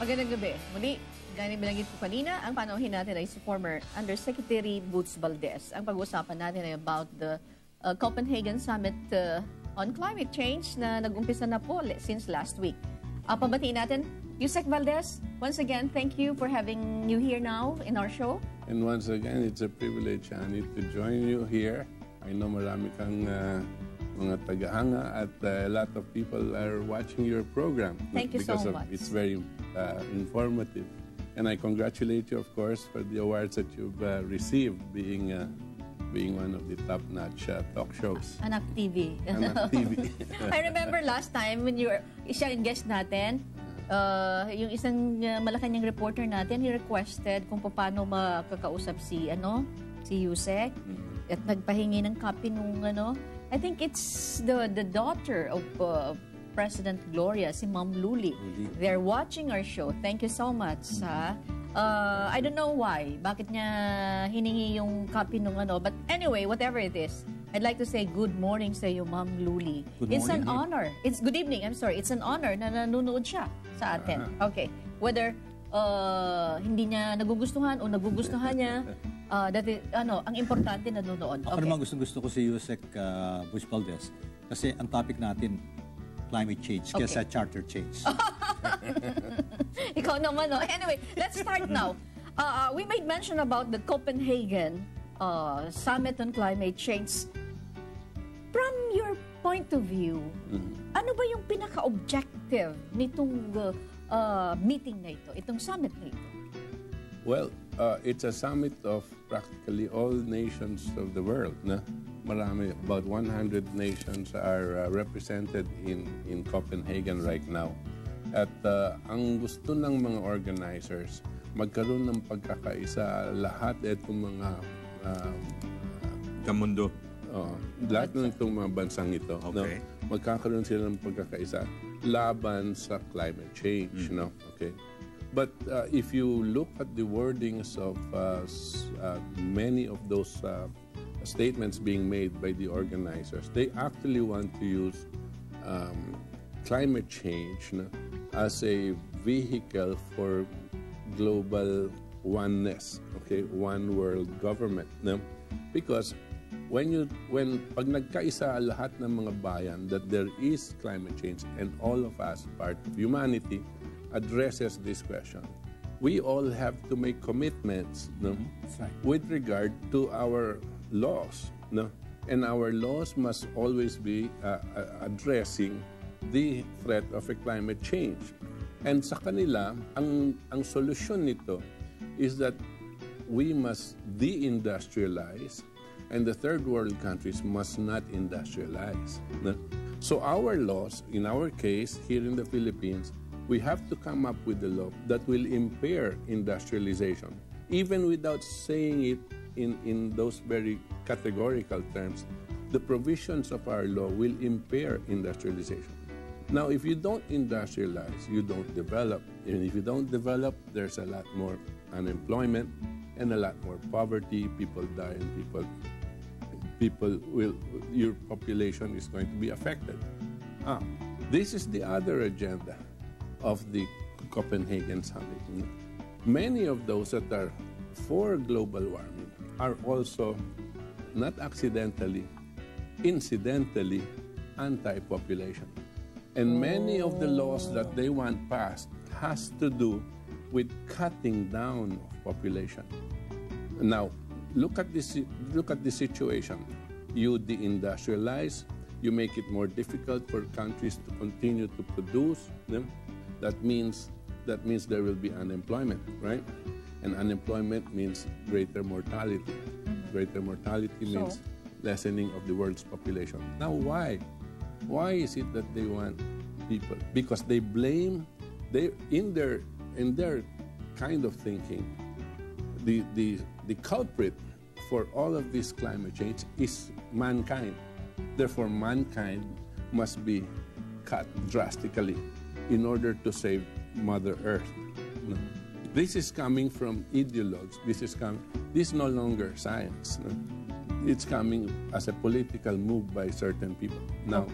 Magandang gabi. Muli, gaya binanggit ko kanina, ang panauhin natin ay si former Undersecretary Boots Valdez. Ang pag-uusapan natin ay about the Copenhagen Summit on Climate Change na nag-umpisa na po since last week. Pabatiin natin, Yusek Valdez, once again, thank you for having you here now in our show. And once again, it's a privilege, Annie, to join you here. I know marami kang mga tagahanga at a lot of people are watching your program. Thank you so much. It's very informative. And I congratulate you, of course, for the awards that you've received, being one of the top-notch talk shows. Anak TV. Anak TV. I remember last time when siya yung guest natin, yung isang Malacanang reporter natin, he requested kung paano makakausap si Yusek at nagpahingi ng copy nung I think it's the daughter of President Gloria, si Ma'am Luli. They're watching our show. Thank you so much. I don't know why. Bakit niya hiningi yung copy nung But anyway, whatever it is, I'd like to say good morning sa iyo, Ma'am Luli. It's an honor. It's good evening. I'm sorry. It's an honor na nanonood siya sa atin. Okay. Whether hindi niya nagugustuhan o nagugustuhan niya, ang importante nanonood. Ako naman gusto ko si Yusek Boots Valdez kasi ang topic natin climate change, kesa charter change. Ikaw naman, no? Anyway, let's start now. We made mention about the Copenhagen Summit on Climate Change. From your point of view, ano ba yung pinaka-objective nitong meeting na ito, itong summit na ito? Well, it's a summit of practically all nations of the world. Marami, about 100 nations are represented in Copenhagen right now. At ang gusto ng mga organizers, magkaroon ng pagkakaisa lahat itong mga kamundo. Lahat ng itong mga bansang ito. Okay. Magkakaroon sila ng pagkakaisa laban sa climate change. Okay. But if you look at the wordings of many of those statements being made by the organizers, they actually want to use climate change as a vehicle for global oneness, okay, one world government. Because pag nagkaisa lahat ng mga bayan that there is climate change and all of us, part of humanity, addresses this question, we all have to make commitments with regard to our laws, and our laws must always be addressing the threat of a climate change. And sa kanila, ang solusyon nito is that we must deindustrialize and the third world countries must not industrialize. So our laws, in our case, here in the Philippines, we have to come up with a law that will impair industrialization, even without saying it in those very categorical terms. The provisions of our law will impair industrialization. Now, if you don't industrialize, you don't develop. And if you don't develop, there's a lot more unemployment and a lot more poverty. People die and your population is going to be affected. This is the other agenda of the Copenhagen Summit. Many of those that are for global warming are also, not accidentally, incidentally, anti-population. And many of the laws that they want passed has to do with cutting down of population. Now, look at this situation. You deindustrialize, you make it more difficult for countries to continue to produce them. That means there will be unemployment, right? And unemployment means greater mortality. Greater mortality means lessening of the world's population. Now, why? Why is it that they want people? Because they blame, in their kind of thinking, the culprit for all of this climate change is mankind. Therefore, mankind must be cut drastically in order to save Mother Earth. This is coming from ideologues. This is no longer science. It's coming as a political move by certain people. Now,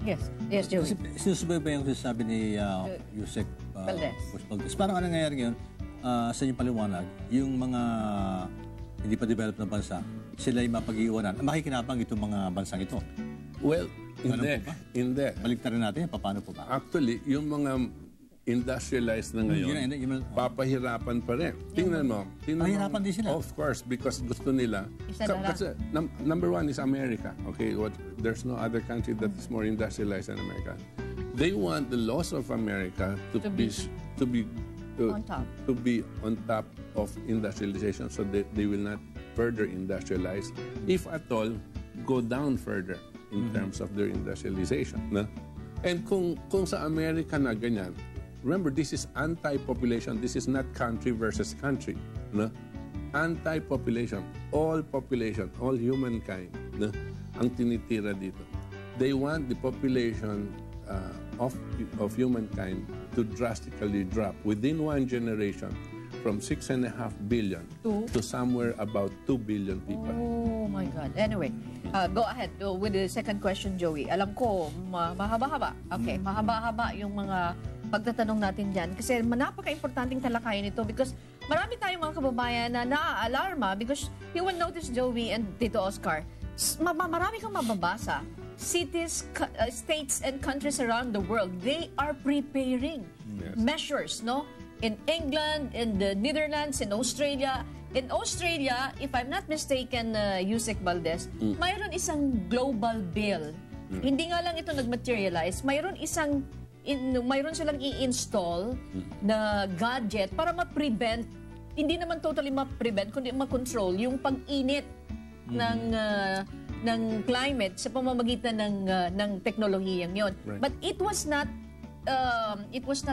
Yes, Joey. Sinusubaybayan ko sabi ni Yusek Valdez. Bush Valdez. Parang ano nangyayari ngayon, sa inyong paliwanag, yung mga hindi pa developed na bansa, sila ay mapag-iwanan. Makikinabang itong mga bansang ito. Well, hindi. po ba? Hindi. Baliktarin natin, paano po ba? Actually, yung mga industrialized na ngayon, papahirapan pa rin. Tingnan mo. Pahirapan din sila. Of course, because gusto nila. Kasi, number one is America. Okay, there's no other country that is more industrialized than America. They want the laws of America to be on top of industrialization, so that they will not further industrialize. If at all, go down further in terms of their industrialization. No? And kung sa America na ganyan, remember, this is anti-population. This is not country versus country. No? Anti-population. All population, all humankind, no? Ang tinitira dito. They want the population of humankind to drastically drop within one generation from 6.5 billion to somewhere about 2 billion people. Oh my God. Anyway, go ahead with the second question, Joey. Alam ko, mahaba-haba. Okay, mahaba-haba yung mga pagtatanong natin dyan. Kasi napaka-importanting talakayan ito because marami tayong mga kababayan na naaalarma because you will notice, Joey and Tito Oscar, marami kang mababasa. Cities, states, and countries around the world, they are preparing measures, no? In England, in the Netherlands, in Australia. In Australia, if I'm not mistaken, Yusek Valdez, mayroon isang global bill. Hindi nga lang ito nag-materialize. Mayroon silang i-install na gadget para ma-prevent, hindi naman totally ma-prevent, kundi ma-control yung pag-init ng climate sa pamamagitan ng teknolohiyang yon. Right. But it was not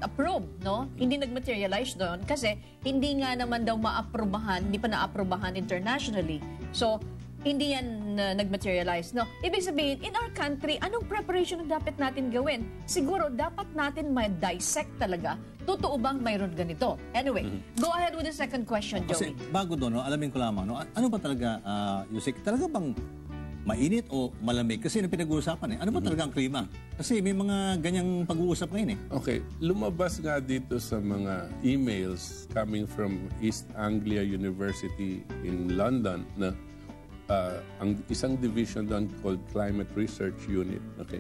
approved, no? Hindi nag-materialize doon kasi hindi nga naman daw hindi pa na-aprobahan internationally. So, hindi yan nag-materialize, no? Ibig sabihin, in our country, anong preparation na dapat natin gawin? Siguro, dapat natin ma-dissect talaga. Totoo bang mayroon ganito? Anyway, go ahead with the second question, Joey. Kasi bago doon, no, alamin ko lamang, no, ano ba talaga, Yusek, talaga bang mainit o malamig? Kasi yung pinag-uusapan ano ba talaga ang klima? Kasi may mga ganyang pag-uusap ngayon Okay, lumabas nga dito sa mga emails coming from East Anglia University in London na ang isang division doon called Climate Research Unit. Okay,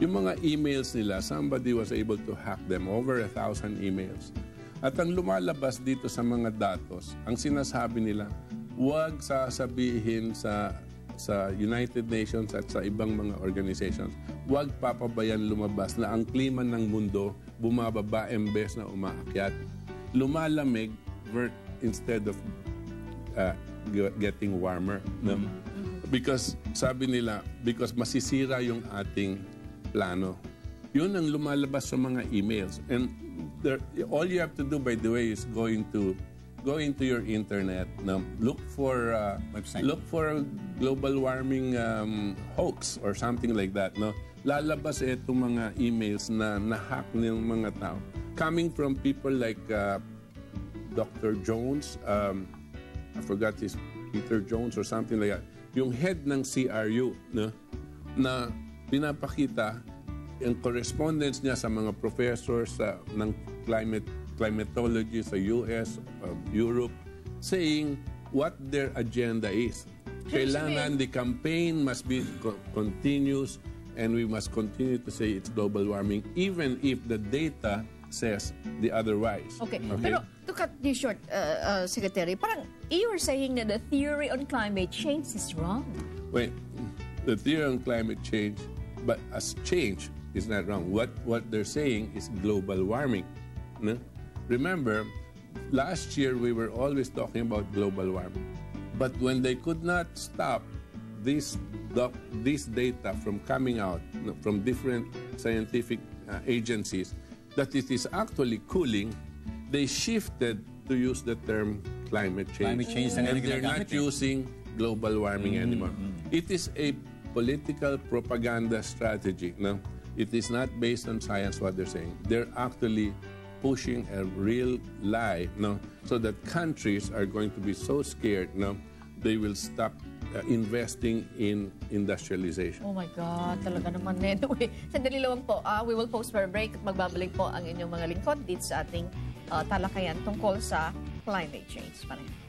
yung mga emails nila, somebody was able to hack them, over 1,000 emails. At ang lumalabas dito sa mga datos, ang sinasabi nila, huwag sasabihin sa United Nations at sa ibang mga organizations, huwag papabayan lumabas na ang klima ng mundo bumababa imbes na umaakyat. Lumalamig instead of getting warmer. No? Because sabi nila, because masisira yung ating plano. Yun ang lumalabas sa mga emails. And all you have to do, by the way, is go into your internet, look for global warming hoax or something like that. No, lalabas itong mga emails na nahack ng mga tao, coming from people like Dr. Jones. I forgot his Peter Jones or something like that. Yung head ng CRU, no, na pinapakita ang correspondence niya sa mga professors ng climatology sa US, Europe, saying what their agenda is. Kailangan the campaign must be continuous and we must continue to say it's global warming even if the data says the otherwise. Okay. Pero to cut this short, Secretary, parang you were saying that the theory on climate change is wrong. Wait, the theory on climate change, but as change is not wrong. What they're saying is global warming. No? Remember, last year we were always talking about global warming. But when they could not stop this data from coming out from different scientific agencies, that it is actually cooling, they shifted to use the term climate change. Climate change and they're not using global warming anymore. It is a political propaganda strategy. No? It is not based on science what they're saying. They're actually pushing a real lie, no, so that countries are going to be so scared, no, they will stop investing in industrialization. Oh my God, talaga naman. Anyway, sandali lang po. We will pause for a break at magbabalik po ang inyong mga lingkod dito sa ating talakayan tungkol sa climate change. Pareho.